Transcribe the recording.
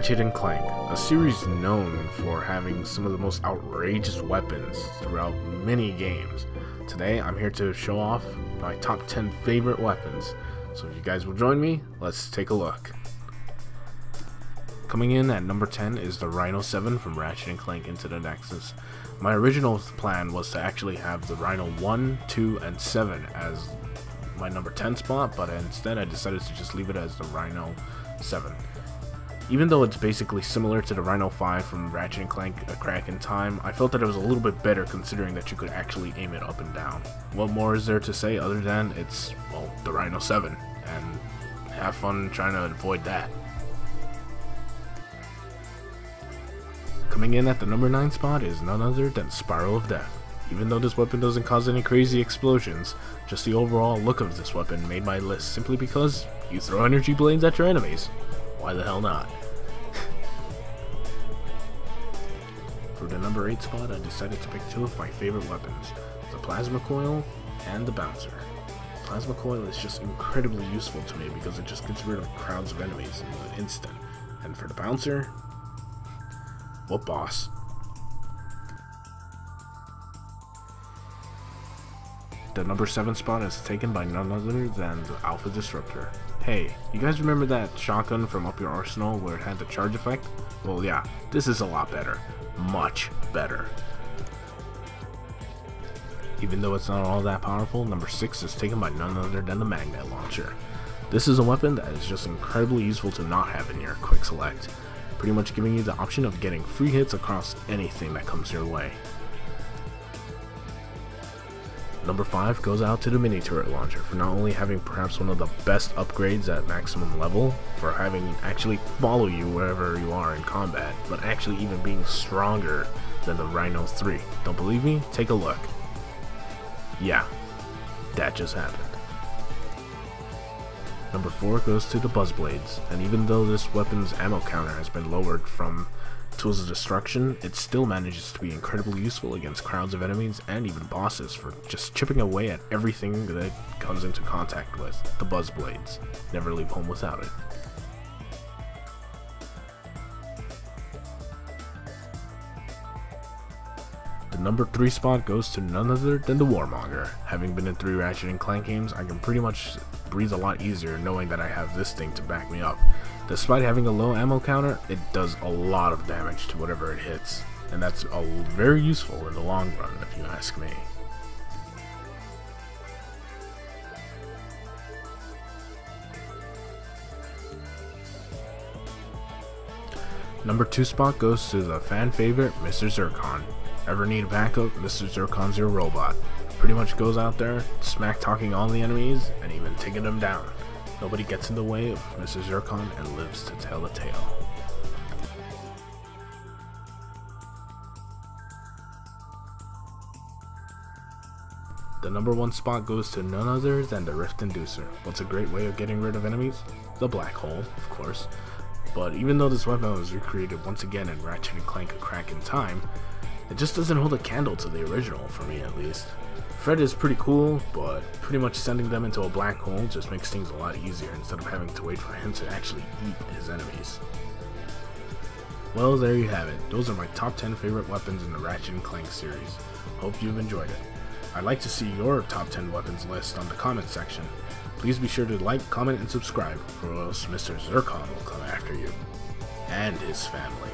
Ratchet and Clank, a series known for having some of the most outrageous weapons throughout many games. Today I'm here to show off my top 10 favorite weapons, so if you guys will join me, let's take a look. Coming in at number 10 is the Rhino 7 from Ratchet and Clank Into the Nexus. My original plan was to actually have the Rhino 1, 2, and 7 as my number 10 spot, but instead I decided to just leave it as the Rhino 7. Even though it's basically similar to the Rhino 5 from Ratchet and Clank A Crack in Time, I felt that it was a little bit better considering that you could actually aim it up and down. What more is there to say other than it's, well, the Rhino 7, and have fun trying to avoid that. Coming in at the number 9 spot is none other than Spiral of Death. Even though this weapon doesn't cause any crazy explosions, just the overall look of this weapon made my list simply because you throw energy blades at your enemies. Why the hell not? For the number 8 spot, I decided to pick two of my favorite weapons, the Plasma Coil and the Bouncer. Plasma Coil is just incredibly useful to me because it just gets rid of crowds of enemies in an instant. And for the Bouncer, what boss? The number 7 spot is taken by none other than the Alpha Disruptor. Hey, you guys remember that shotgun from Up Your Arsenal where it had the charge effect? Well yeah, this is a lot better. Much better. Even though it's not all that powerful, number 6 is taken by none other than the Magnet Launcher. This is a weapon that is just incredibly useful to not have in your quick select, pretty much giving you the option of getting free hits across anything that comes your way. Number 5 goes out to the Mini Turret Launcher for not only having perhaps one of the best upgrades at maximum level, for having actually follow you wherever you are in combat, but actually even being stronger than the Rhino 3. Don't believe me? Take a look. Yeah, that just happened. Number 4 goes to the Buzz Blades, and even though this weapon's ammo counter has been lowered from Tools of Destruction, it still manages to be incredibly useful against crowds of enemies and even bosses for just chipping away at everything that it comes into contact with. The Buzz Blades. Never leave home without it. The number 3 spot goes to none other than the Warmonger. Having been in 3 Ratchet and Clank games, I can pretty much breathe a lot easier knowing that I have this thing to back me up. Despite having a low ammo counter, it does a lot of damage to whatever it hits, and that's very useful in the long run if you ask me. Number 2 spot goes to the fan favorite, Mr. Zircon. Ever need a backup? Mr. Zircon's your robot. Pretty much goes out there, smack talking all the enemies, and even taking them down. Nobody gets in the way of Mr. Zircon and lives to tell the tale. The number 1 spot goes to none other than the Rift Inducer. What's a great way of getting rid of enemies? The Black Hole, of course. But even though this weapon was recreated once again in Ratchet and Clank A Crack in Time, it just doesn't hold a candle to the original, for me at least. Fred is pretty cool, but pretty much sending them into a black hole just makes things a lot easier instead of having to wait for him to actually eat his enemies. Well, there you have it. Those are my top 10 favorite weapons in the Ratchet and Clank series. Hope you've enjoyed it. I'd like to see your top 10 weapons list on the comment section. Please be sure to like, comment, and subscribe, or else Mr. Zircon will come after you. And his family.